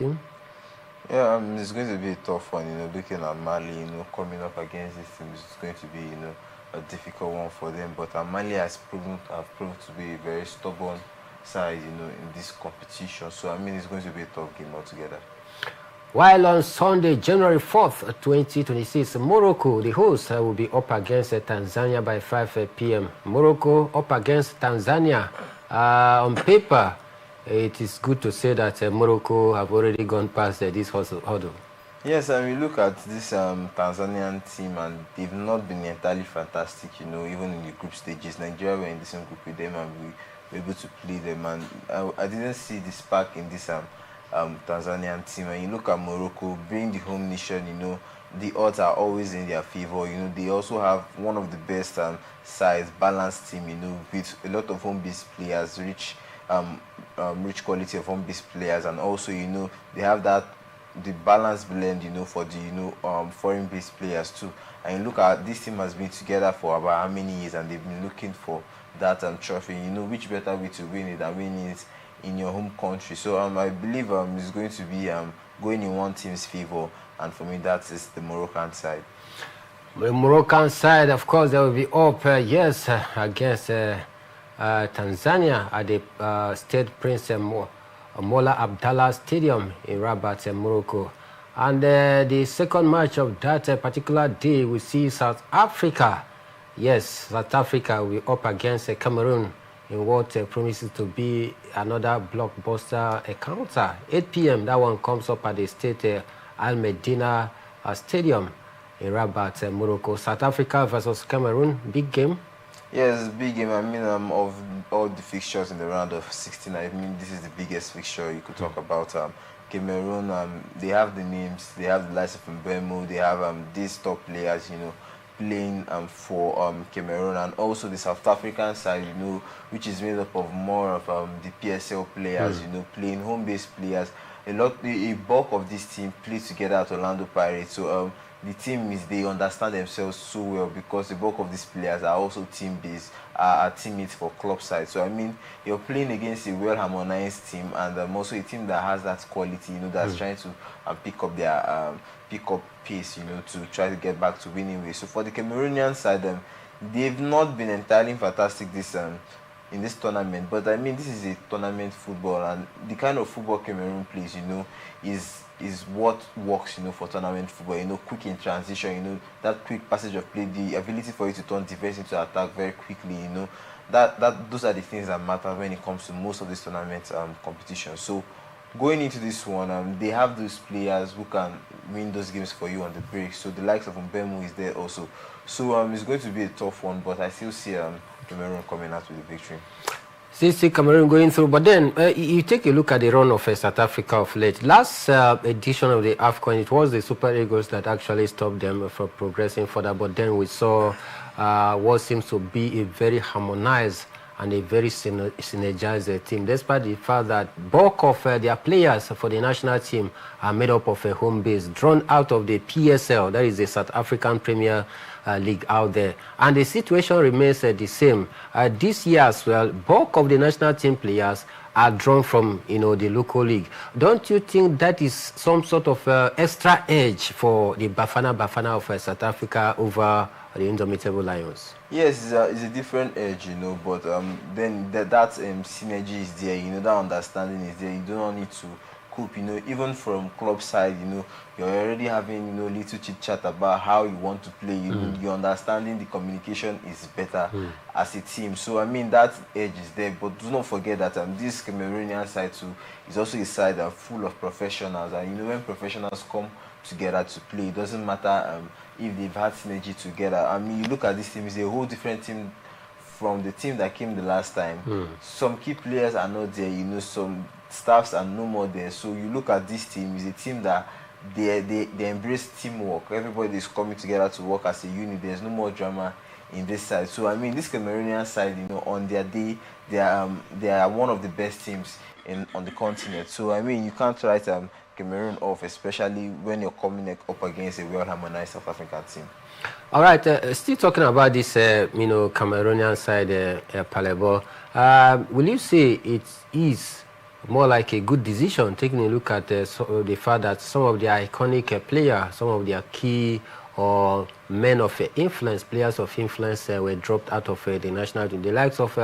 team? Yeah, it's going to be a tough one, looking at Mali, coming up against this team is going to be, a difficult one for them. But Mali have proved to be a very stubborn side, in this competition. So, I mean, it's going to be a tough game altogether. While on Sunday, January 4th, 2026, Morocco, the host, will be up against Tanzania by 5 p.m. Morocco up against Tanzania. On paper, it is good to say that Morocco have already gone past this hurdle. Yes, and we look at this Tanzanian team, and they've not been entirely fantastic, even in the group stages. Nigeria were in the same group with them, and we were able to play them. And I didn't see the spark in this Tanzanian team. And you look at Morocco, being the home nation, the odds are always in their favor. They also have one of the best size balanced team, with a lot of home-based players, rich quality of home-based players, and also, they have the balanced blend, for the foreign-based players too. And you look at this team has been together for about how many years, and they've been looking for that trophy. Which better way to win it than winning it in your home country? So I believe it's going to be going in one team's favor, and for me that is the Moroccan side. The Moroccan side, of course, they will be up, yes, against Tanzania at the State Prince Mola Abdallah Stadium in Rabat, Morocco. And the second match of that particular day, we see South Africa. Yes, South Africa will be up against Cameroon in what promises to be another blockbuster encounter. 8 p.m., that one comes up at the State Al Medina Stadium in Rabat, Morocco. South Africa versus Cameroon, big game. Yes, big game. I mean, of all the fixtures in the round of 16, I mean, this is the biggest fixture you could talk about. Cameroon, they have the names, they have the likes of Mbemo, they have these top players, playing for Cameroon, and also the South African side, which is made up of more of the PSL players, playing home-based players. A bulk of this team plays together at Orlando Pirates. So the team they understand themselves so well, because the bulk of these players are also team-based, are teammates for club side. So I mean, you're playing against a well-harmonized team, and also a team that has that quality, that's trying to pick up their pace, to try to get back to winning ways. So for the Cameroonian side, they've not been entirely fantastic in this tournament, but I mean, this is a tournament football, and the kind of football Cameroon plays, is what works, for tournament football. Quick in transition, that quick passage of play, the ability for you to turn defense into attack very quickly, those are the things that matter when it comes to most of these tournament competitions. So going into this one, they have those players who can win those games for you on the break. So the likes of Mbemu is there also. So it's going to be a tough one, but I still see Cameroon coming out with the victory. See Cameroon going through, but then you take a look at the run of South Africa of late. Last edition of the AFCON, it was the Super Eagles that actually stopped them from progressing further, but then we saw what seems to be a very harmonized and a very synergized team, despite the fact that bulk of their players for the national team are made up of a home base, drawn out of the PSL, that is the South African Premier League out there. And the situation remains the same. This year as well, bulk of the national team players are drawn from, the local league. Don't you think that is some sort of extra edge for the Bafana of South Africa over the Indomitable Lions? Yes, it's a different edge, but then that synergy is there, that understanding is there. You do not need to cope, even from club side, you're already having, little chit chat about how you want to play, you're understanding the communication is better as a team. So, I mean, that edge is there, but do not forget that this Cameroonian side too is also a side full of professionals, and when professionals come together to play, it doesn't matter if they've had synergy together. I mean, you look at this team, it's a whole different team from the team that came the last time. Some key players are not there, some staffs are no more there. So you look at this team, it's a team that they embrace teamwork. Everybody is coming together to work as a unit. There's no more drama in this side. So I mean, this Cameroonian side, on their day, they are one of the best teams on the continent. So I mean, you can't write Cameroon off, especially when you're coming up against a well-harmonized South African team. All right, still talking about this, Cameroonian side, Palebo. Will you say it is more like a good decision, taking a look at the fact that some of the iconic players, some of their key or men of influence, players of influence were dropped out of the national team. The likes of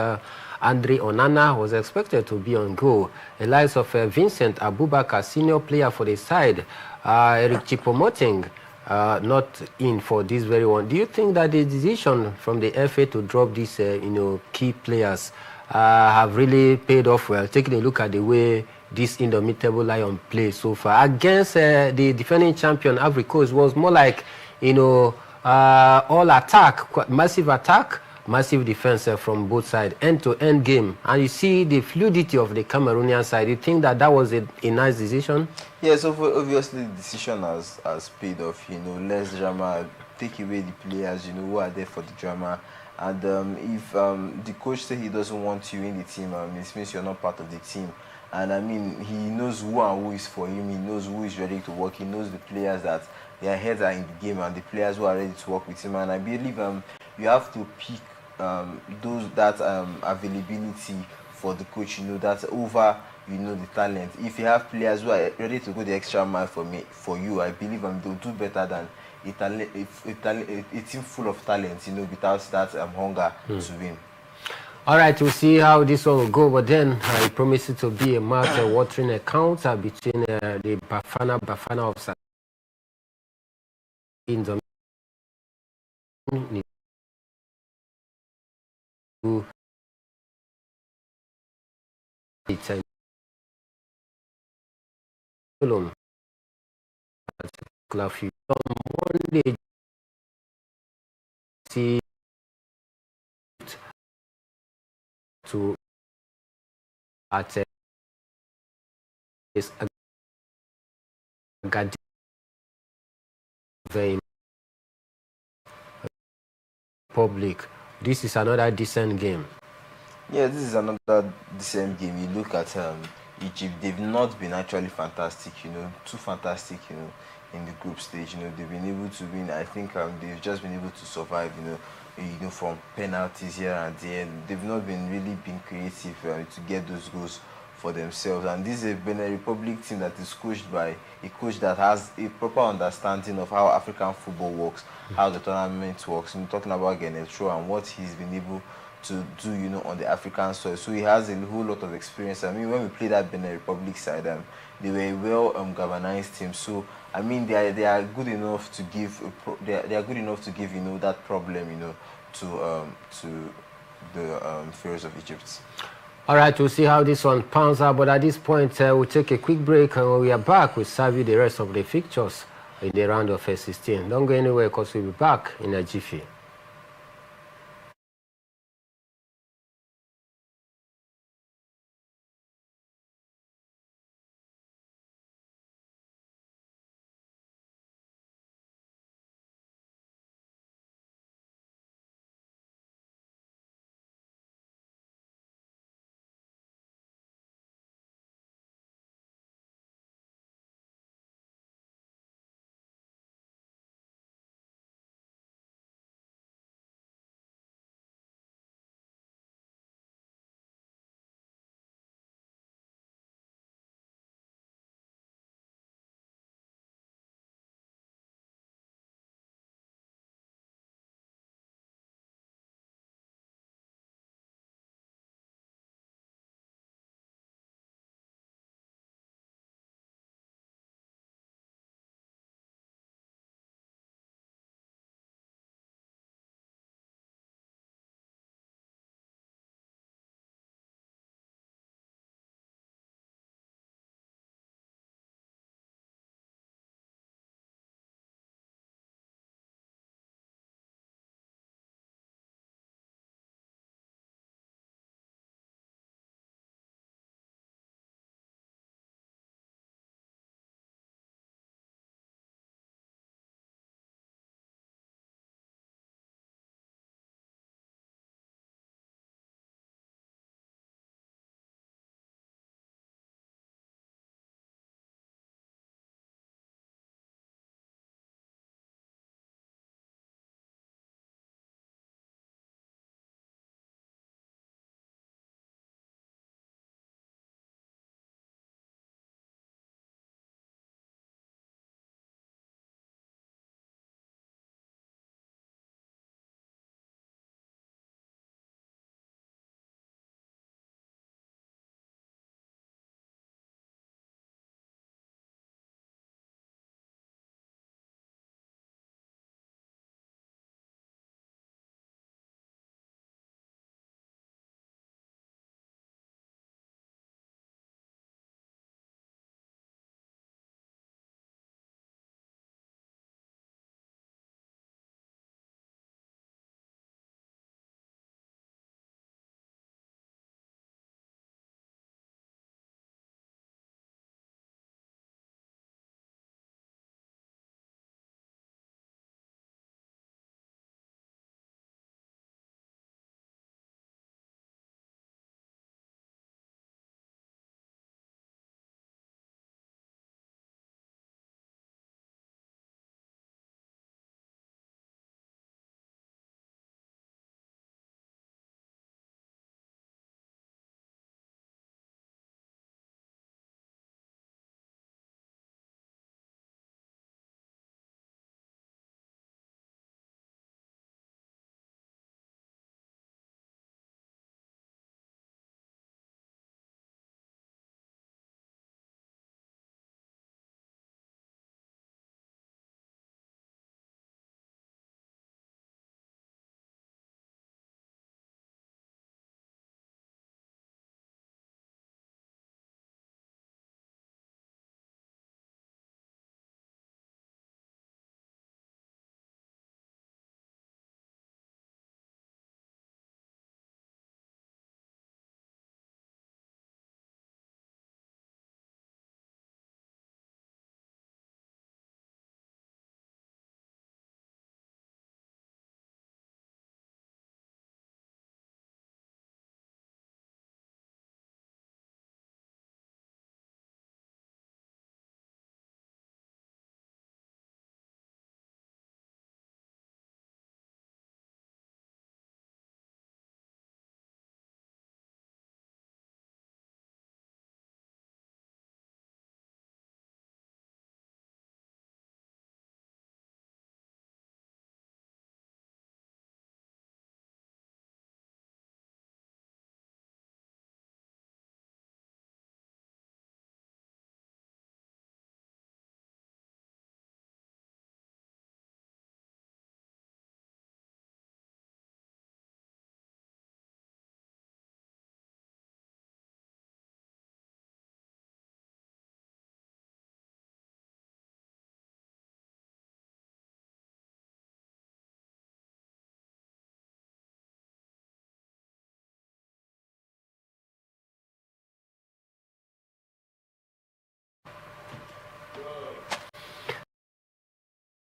Andre Onana was expected to be on goal. The likes of Vincent Abubakar, senior player for the side, Eric Choupo-Moting, not in for this very one. Do you think that the decision from the FA to drop these, key players have really paid off well? Taking a look at the way this indomitable lion plays so far against the defending champion Ivory Coast, was more like, all attack, massive attack, massive defense from both sides, end-to-end game. And you see the fluidity of the Cameroonian side. You think that that was a nice decision? Yeah, so obviously the decision has paid off. Less drama, take away the players, who are there for the drama. And if the coach say he doesn't want you in the team, it means you're not part of the team. And I mean, he knows who and who is for him. He knows who is ready to work. He knows the players that their heads are in the game and the players who are ready to work with him. And I believe you have to pick those that availability for the coach. That's over the talent. If you have players who are ready to go the extra mile for you, I believe they'll do better than a team full of talent, without that hunger to win. All right, we'll see how this one will go, but then I promise it to be a mouth-watering account between the Bafana of in the it's a film one day see to at this very public. This is another decent game. Yeah, this is another decent game. You look at Egypt; they've not been actually fantastic, too fantastic, in the group stage. They've been able to win. I think they've just been able to survive, from penalties here and there. They've not been really being creative to get those goals for themselves. And this is a Benin Republic team that is coached by a coach that has a proper understanding of how African football works, how the tournament works. Talking about Genetro and what he's been able to do, on the African soil. So he has a whole lot of experience. I mean, when we played that Benin Republic side, they were a well galvanized team. So I mean, they are good enough to give they are good enough to give that problem to the Pharaohs of Egypt. All right, we'll see how this one pans out. But at this point, we'll take a quick break, and when we are back, we'll serve you the rest of the fixtures in the round of 16. Don't go anywhere, because we'll be back in a jiffy.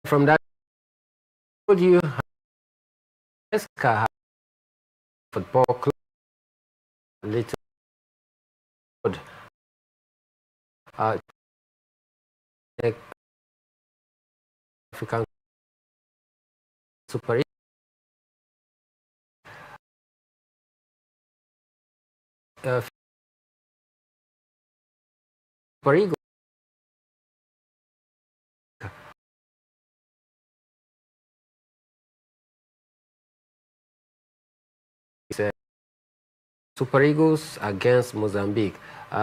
From that, would you Esca football club little uh, African Super Super Eagles Super Eagles against Mozambique.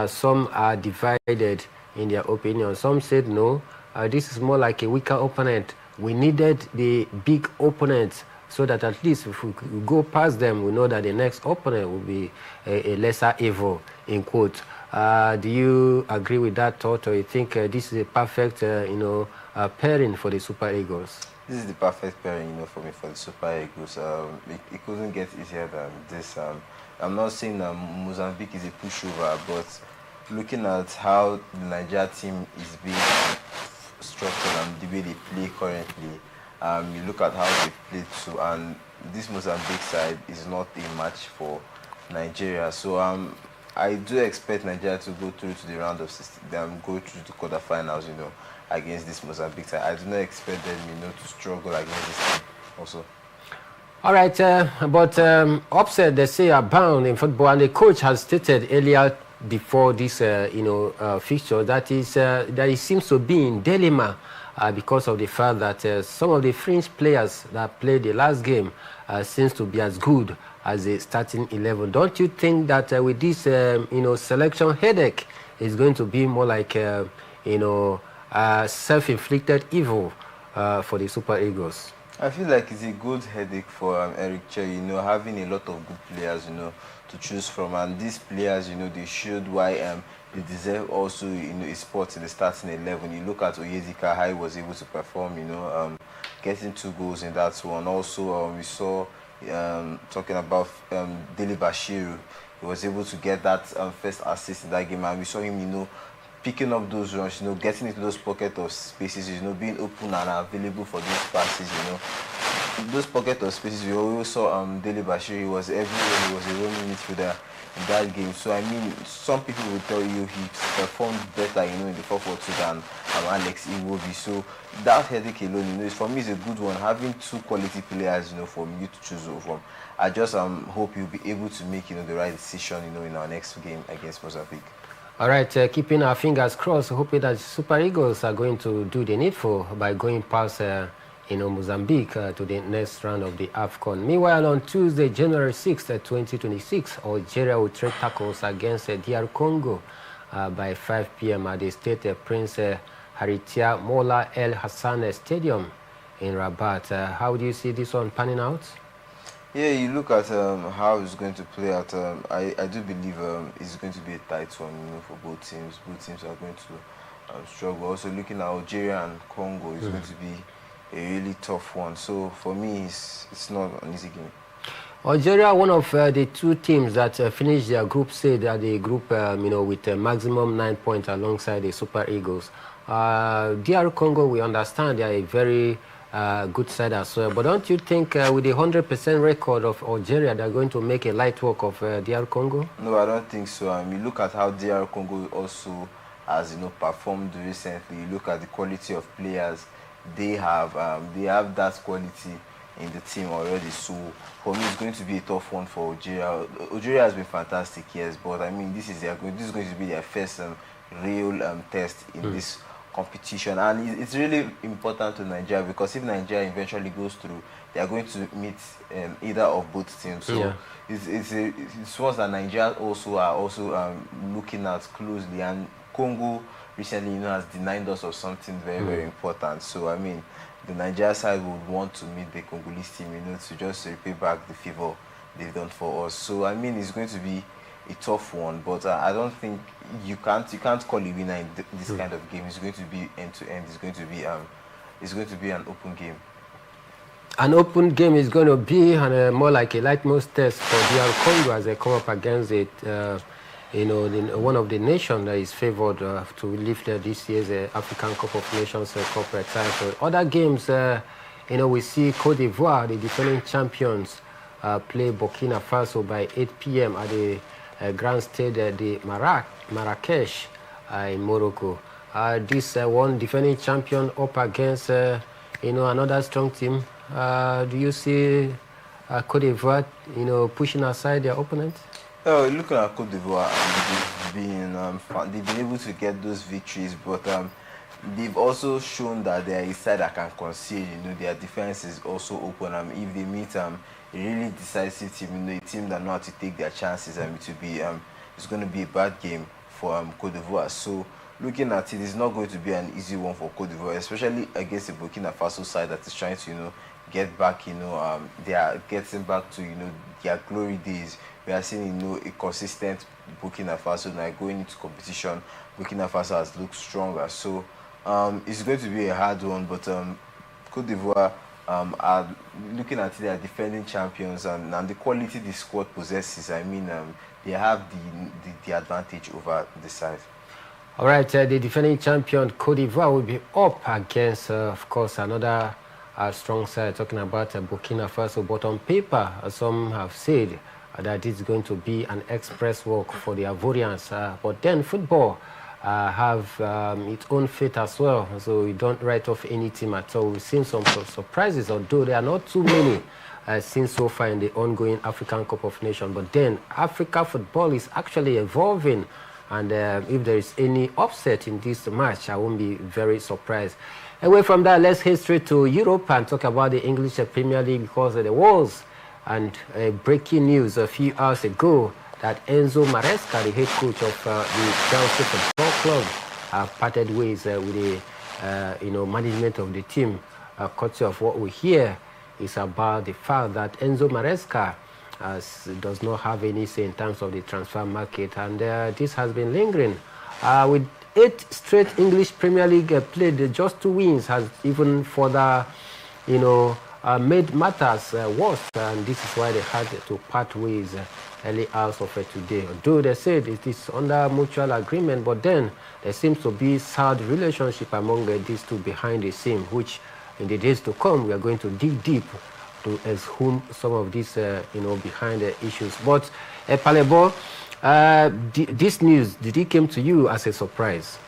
Some are divided in their opinion. Some said no, this is more like a weaker opponent. We needed the big opponents so that at least if we go past them, we know that the next opponent will be a lesser evil, in quote. Do you agree with that thought, or you think this is a perfect, pairing for the Super Eagles? This is the perfect pairing, for me, for the Super Eagles. It couldn't get easier than this. I'm not saying that Mozambique is a pushover, but looking at how the Nigeria team is being structured and the way they play currently, you look at how they played too, and this Mozambique side is not a match for Nigeria. So I do expect Nigeria to go through to the round of 16, go through the quarterfinals, against this Mozambique side. I do not expect them, to struggle against this team also. All right, but upset, they say, are bound in football, and the coach has stated earlier before this, fixture that it seems to be in dilemma because of the fact that some of the fringe players that played the last game seems to be as good as the starting 11. Don't you think that with this, selection headache is going to be more like, self-inflicted evil for the Super Eagles? I feel like it's a good headache for Eric Che, having a lot of good players, to choose from. And these players, they showed why they deserve also, a spot in the starting 11. You look at Oyezika, how he was able to perform, getting 2 goals in that one. Also, we saw, talking about Dele Bashiru, he was able to get that first assist in that game. And we saw him, picking up those runs, getting into those pockets of spaces, being open and available for those passes, Those pockets of spaces, we always saw Dele Bashir, he was everywhere, he was a roaming midfielder in that game. So, I mean, some people will tell you he performed better, in the 4-4-2 than Alex Iwobi. So, that headache alone, for me, is a good one. Having 2 quality players, for you to choose from. I just hope you'll be able to make, the right decision, in our next game against Mozambique. All right, keeping our fingers crossed, hoping that Super Eagles are going to do the needful by going past, Mozambique to the next round of the AFCON. Meanwhile, on Tuesday, January 6th, 2026, Algeria will trade tackles against DR Congo by 5 p.m. at the State Prince Haritia Mola El Hassan Stadium in Rabat. How do you see this one panning out? Yeah, you look at how it's going to play out. I do believe it's going to be a tight one, for both teams. Both teams are going to struggle. Also, looking at Algeria and Congo, it's going to be a really tough one. So for me, it's not an easy game. Algeria, one of the 2 teams that finished their group, say that the group, with a maximum 9 points alongside the Super Eagles. DR Congo, we understand they are a very good side as well. But don't you think with the 100% record of Algeria, they're going to make a light work of DR Congo? No, I don't think so. You look at how DR Congo also has, performed recently. You look at the quality of players they have that quality in the team already. So for me, it's going to be a tough one for Algeria. Algeria has been fantastic, yes, but I mean, this is going to be their first real test in this competition, and it's really important to Nigeria, because if Nigeria eventually goes through, they are going to meet either of both teams. So it's one that Nigeria are looking at closely, and Congo recently, has denied us of something very, very important. So I mean, the Nigeria side would want to meet the Congolese team, to just repay back the favor they've done for us. So I mean, it's going to be a tough one, but I don't think you can't call a winner in this kind of game. It's going to be end to end. It's going to be an open game. An open game is going to be more like a litmus test for DR Congo as they come up against it. one of the nations that is favored to lift this year's African Cup of Nations corporate title. Other games, we see Cote d'Ivoire, the defending champions, play Burkina Faso by 8 p.m. at the Grand Stade de Marrakesh in Morocco. This one defending champion up against, another strong team. Do you see Cote d'Ivoire, pushing aside their opponents? Looking at Cote d'Ivoire, they've been able to get those victories, but they've also shown that they are a side that can concede. Their defense is also open. If they meet a really decisive team, a team that know how to take their chances, it's going to be a bad game for Cote d'Ivoire. So looking at it, it's not going to be an easy one for Cote d'Ivoire, especially against the Burkina Faso side that is trying to, get back. They are getting back to, their glory days. We are seeing, a consistent Burkina Faso now going into competition. Burkina Faso has looked stronger, so it's going to be a hard one. But Cote d'Ivoire are looking at it, they are defending champions, and the quality the squad possesses. They have the advantage over the side. All right, the defending champion Cote d'Ivoire will be up against, of course, another strong side, talking about Burkina Faso. But on paper, some have said that it's going to be an express walk for the Ivorians. But then football have its own fate as well, so we don't write off any team at all. We've seen some surprises, although there are not too many seen so far in the ongoing African Cup of Nations. But then Africa football is actually evolving, and if there is any upset in this match, I won't be very surprised. Away from that, let's head straight to Europe and talk about the English Premier League, because there was breaking news a few hours ago that Enzo Maresca, the head coach of the Chelsea Football Club, parted ways with the management of the team. Courtesy of what we hear is about the fact that Enzo Maresca does not have any say in terms of the transfer market, and this has been lingering. With 8 straight English Premier League played, just 2 wins has even further, made matters worse, and this is why they had to part ways early hours of today. Although they said it is under mutual agreement, but then there seems to be sad relationship among these two behind the scene, which in the days to come we are going to dig deep to exhume some of these, behind the issues. But Palebo, this news, did it come to you as a surprise?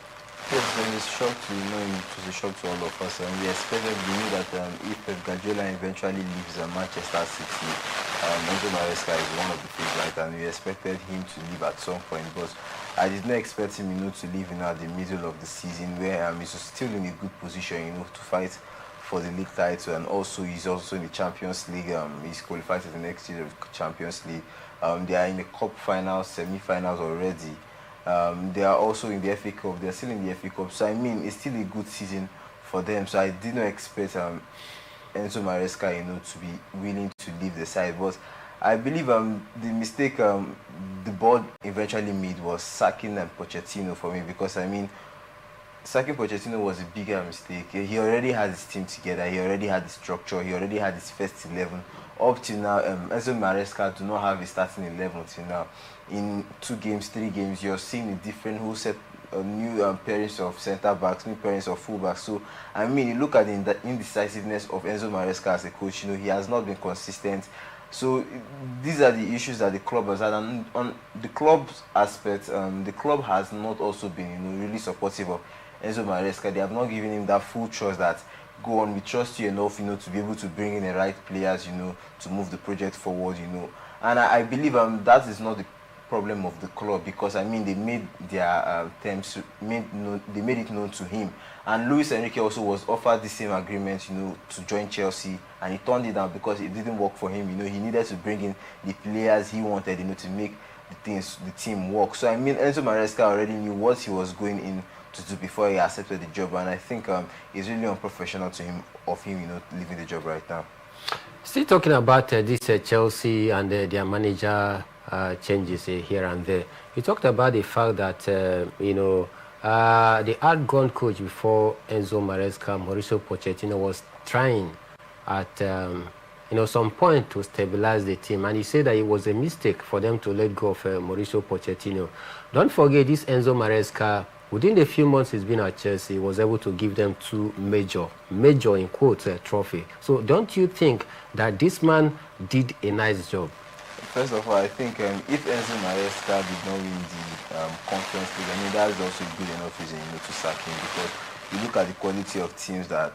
Yes, it was a shock to it was a shock to all of us, and we knew that if Pep Guardiola eventually leaves Manchester City, Enzo Maresca is one of the favorites, and we expected him to leave at some point. But I did not expect him, to leave at the middle of the season, where he's still in a good position, to fight for the league title, and also he's also in the Champions League. He's qualified to the next year of Champions League. They are in the cup finals, semi-finals already. They are also in the FA Cup. They're still in the FA Cup. So it's still a good season for them. So I did not expect Enzo Maresca, to be willing to leave the side. But I believe the mistake the board eventually made was sacking Pochettino for me, because sacking Pochettino was a bigger mistake. He already had his team together. He already had the structure. He already had his first 11. Up till now, Enzo Maresca do not have a starting 11 till now. In 2 games, 3 games, you're seeing a different whole set, new pairings of centre-backs, new pairings of full-backs. So, you look at the indecisiveness of Enzo Maresca as a coach, he has not been consistent. So, these are the issues that the club has had. And on the club's aspect, the club has not also been really supportive of Enzo Maresca. They have not given him that full trust that, go on, we trust you enough, to be able to bring in the right players, to move the project forward, And I believe that is not the problem of the club, because they made their terms, they made it known to him. And Luis Enrique also was offered the same agreement, to join Chelsea, and he turned it down because it didn't work for him. He needed to bring in the players he wanted, to make the team work. So Enzo Maresca already knew what he was going in to do before he accepted the job, and I think it's really unprofessional of him, leaving the job right now. Still talking about this Chelsea and their manager changes here and there. You talked about the fact that the outgone coach before Enzo Maresca, Mauricio Pochettino, was trying at some point to stabilize the team. And he said that it was a mistake for them to let go of Mauricio Pochettino. Don't forget this Enzo Maresca. Within the few months he's been at Chelsea, he was able to give them two major in quotes, trophy. So don't you think that this man did a nice job? First of all, I think if Enzo Maresca did not win the Conference League, I mean, that's also good enough reason, to sack him, because you look at the quality of teams that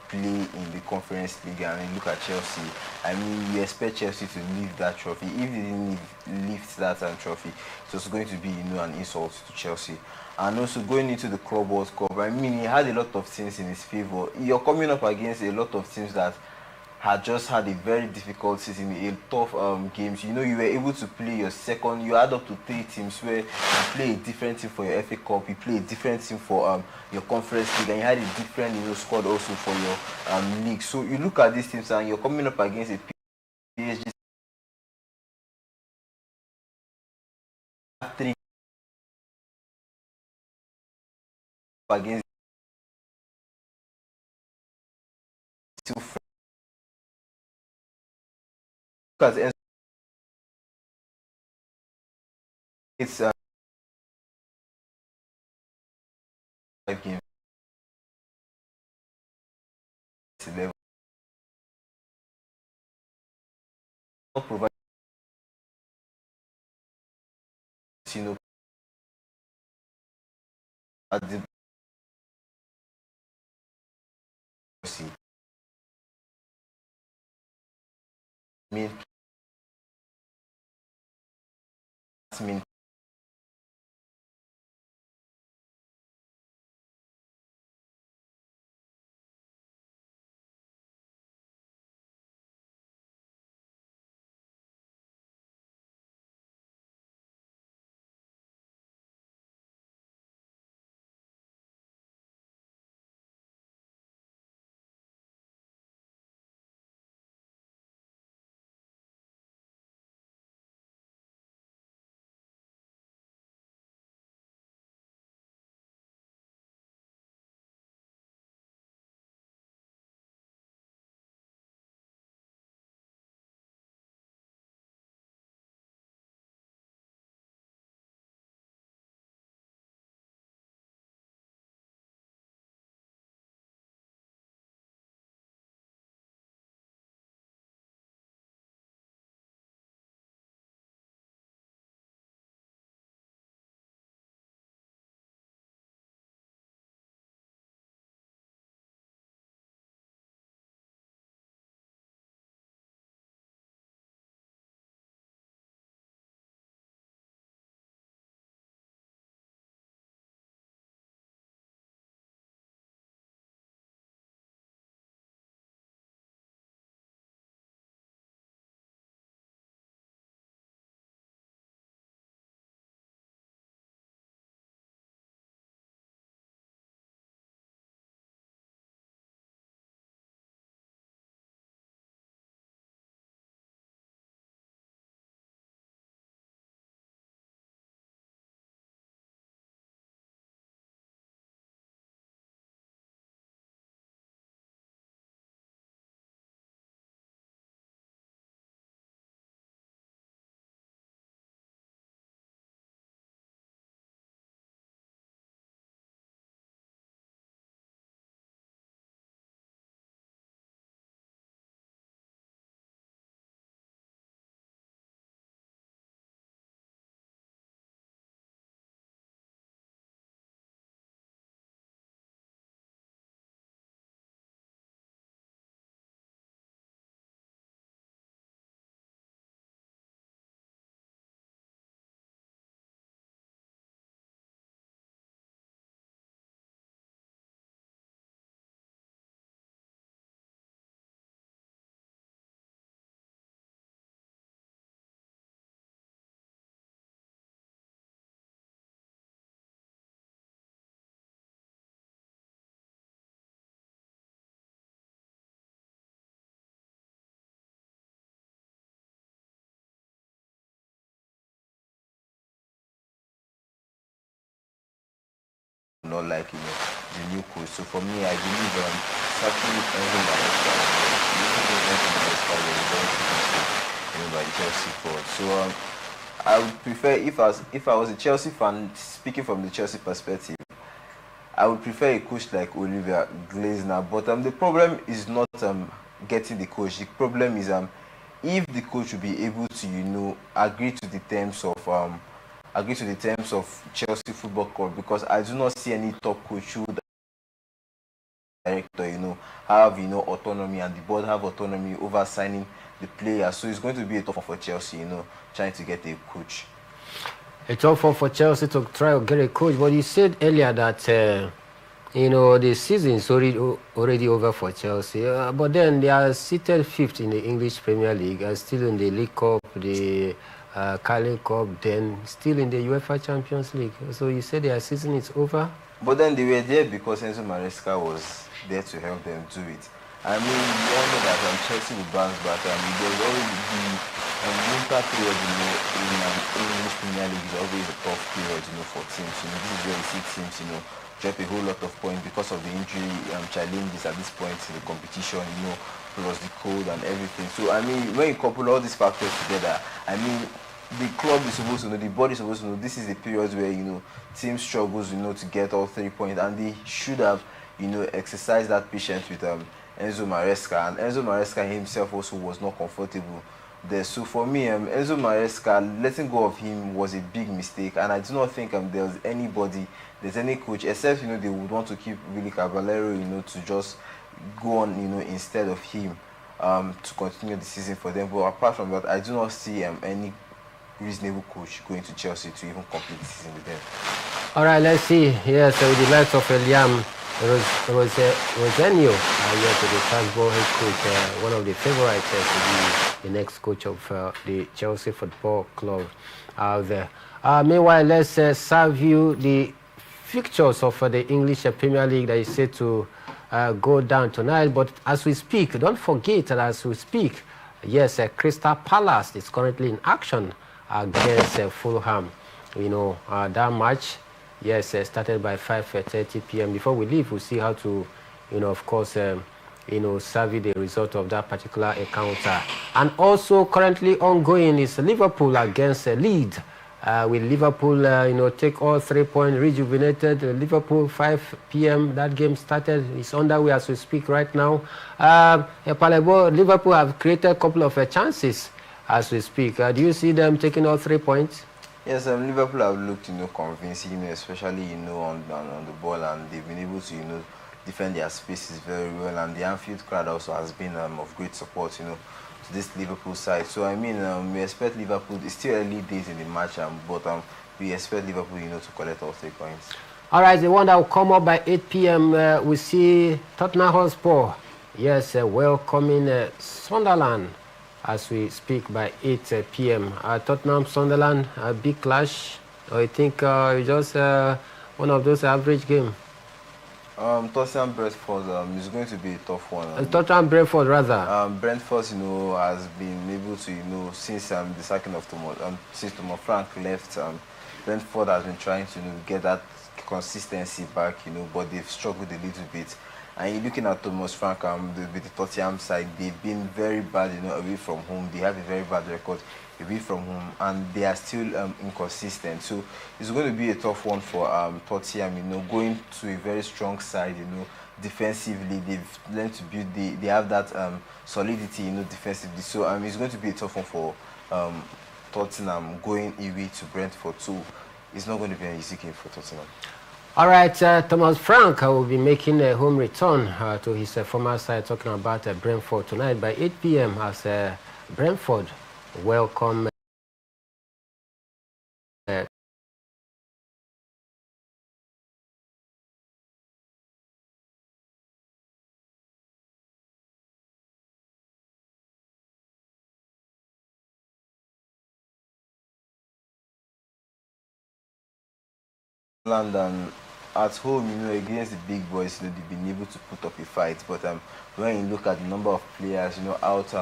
play in the Conference League and you look at Chelsea. I mean, you expect Chelsea to lift that trophy. If they didn't lift that trophy, it was going to be, an insult to Chelsea. And also going into the Club World Cup, I mean, he had a lot of things in his favor. You're coming up against a lot of teams that had just had a very difficult season, a tough games. You were able to play your second. You had up to 3 teams where you play a different team for your FA Cup, you play a different team for your Conference League, and you had a different squad also for your league. So you look at these teams and you're coming up against a PSG 3 against two. Look at it's 5 games, 11. Not provide, at the mean, mean not like the new coach. So for me, I believe actually Enzo Maresca. Enzo Maresca was a very big mistake, by the Chelsea forward. So I would prefer, if I was a Chelsea fan, speaking from the Chelsea perspective, I would prefer a coach like Oliver Glasner. But the problem is not getting the coach. The problem is if the coach will be able to agree to the terms of Chelsea Football Club, because I do not see any top coach who director have autonomy, and the board have autonomy over signing the players. So it's going to be a tough one for Chelsea, trying to get a coach. A tough one for Chelsea to try to get a coach. But you said earlier that the season is already over for Chelsea. But then they are seated 5th in the English Premier League, still in the League Cup, the Carling Cup, then still in the UEFA Champions League. So you said their season is over? But then they were there because Enzo Maresca was there to help them do it. I mean, we all know that Chelsea will bounce back. There's always the winter period, in English Premier League is always a tough period, for teams. This is where you see teams, drop a whole lot of points because of the injury challenges at this point in the competition, plus the cold and everything. So I mean, when you couple all these factors together, I mean, the club is supposed to know, the body is supposed to know, this is the period where team struggles, to get all 3 points, and they should have, exercised that patience with Enzo Maresca. And Enzo Maresca himself also was not comfortable there. So for me, Enzo Maresca, letting go of him was a big mistake, and I do not think there's any coach, except they would want to keep Willy Caballero, to just go on, instead of him, to continue the season for them. But apart from that, I do not see any reasonable coach going to Chelsea to even complete the season with them. All right, let's see. Yes, with the likes of Liam Rosenio, to the Strasbourg head coach, one of the favorites to be the next coach of the Chelsea Football Club out there. Meanwhile, let's serve you the fixtures of the English Premier League that is set to go down tonight. But as we speak, don't forget that as we speak, yes, Crystal Palace is currently in action against Fulham. That match, yes, started by 5:30 p.m. Before we leave, we'll see how to, of course, survey the result of that particular encounter. And also currently ongoing is Liverpool against Leeds. Will Liverpool, take all 3 points, rejuvenated? Liverpool, 5 p.m. That game started. It's underway as we speak right now. Liverpool have created a couple of chances as we speak. Do you see them taking all 3 points? Yes, Liverpool have looked, convincing, especially, on the ball, and they've been able to, defend their spaces very well. And the Anfield crowd also has been of great support, to this Liverpool side. So I mean, we expect Liverpool. It's still early days in the match, but we expect Liverpool, to collect all 3 points. All right, the one that will come up by 8 p.m. We see Tottenham Hotspur. Yes, welcoming Sunderland as we speak by 8 p.m. Tottenham Sunderland, a big clash. I think it's just one of those average games. Tottenham Brentford is going to be a tough one. Tottenham Brentford, rather. Brentford, has been able to, since the sacking of since Thomas Frank left, Brentford has been trying to get that consistency back, but they've struggled a little bit. And you're looking at Thomas Frank with the Tottenham side, they've been very bad, away from home. They have a very bad record away from home, and they are still inconsistent. So it's going to be a tough one for Tottenham, going to a very strong side, defensively. They've learned to build, they have that solidity, defensively. So it's going to be a tough one for Tottenham going away to Brentford. So it's not going to be an easy game for Tottenham. All right, Thomas Frank will be making a home return to his former side, talking about Brentford tonight by 8 p.m. as Brentford welcome London at home, against the big boys, they've been able to put up a fight. But when you look at the number of players, out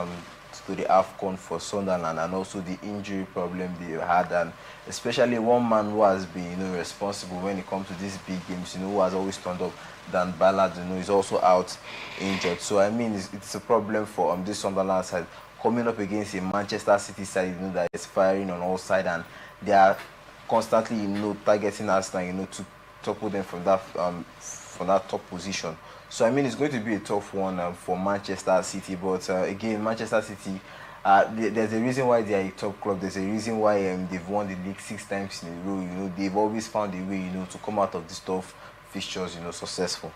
to the AFCON for Sunderland, and also the injury problem they had, and especially one man who has been, responsible when it comes to these big games, who has always turned up, Dan Ballard, is also out injured. So I mean, it's a problem for this Sunderland side coming up against a Manchester City side, that is firing on all sides, and they are constantly, targeting Arsenal, to topple them from that top position. So I mean, it's going to be a tough one for Manchester City. But again, Manchester City, there's a reason why they are a top club. There's a reason why they've won the league 6 times in a row. They've always found a way, to come out of these tough fixtures, successful.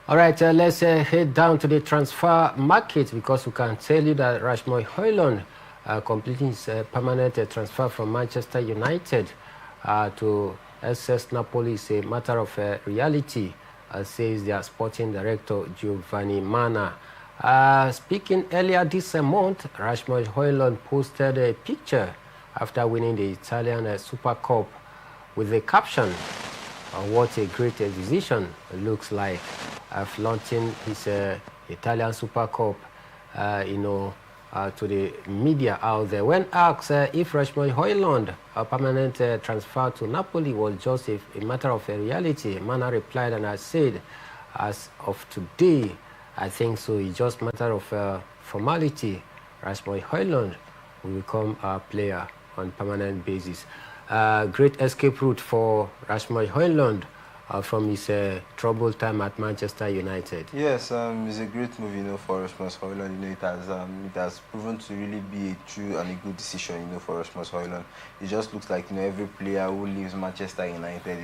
All right, let's head down to the transfer market, because we can tell you that Rasmus Højlund completing his permanent transfer from Manchester United to SS Napoli is a matter of reality, says their sporting director Giovanni Manna. Speaking earlier this month, Rasmus Højlund posted a picture after winning the Italian Super Cup with the caption, "What a great decision looks like," flaunting his Italian Super Cup, to the media out there. When asked if Rasmus Højlund, a permanent transfer to Napoli, was just a matter of a reality, Manna replied, and I said, "As of today, I think so. It's just a matter of formality. Rasmus Højlund will become a player on permanent basis." Great escape route for Rasmus Højlund from his troubled time at Manchester United. Yes, it's a great move, for Rasmus Højlund. It has proven to really be a true and a good decision, for Rasmus Højlund. It just looks like, every player who leaves Manchester United,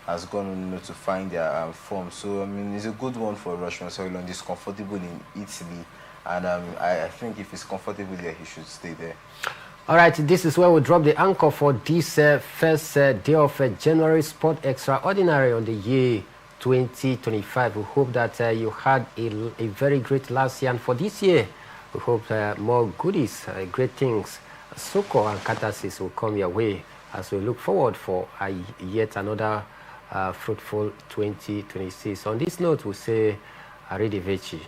has gone, to find their form. So, I mean, it's a good one for Rasmus Højlund. He's comfortable in Italy, and I think if he's comfortable there, he should stay there. All right, this is where we drop the anchor for this first day of January Sport Extraordinary on the year 2025. We hope that you had a very great last year, and for this year, we hope more goodies, great things, succor and catharsis will come your way as we look forward for yet another fruitful 2026. On this note, we say arrivederci.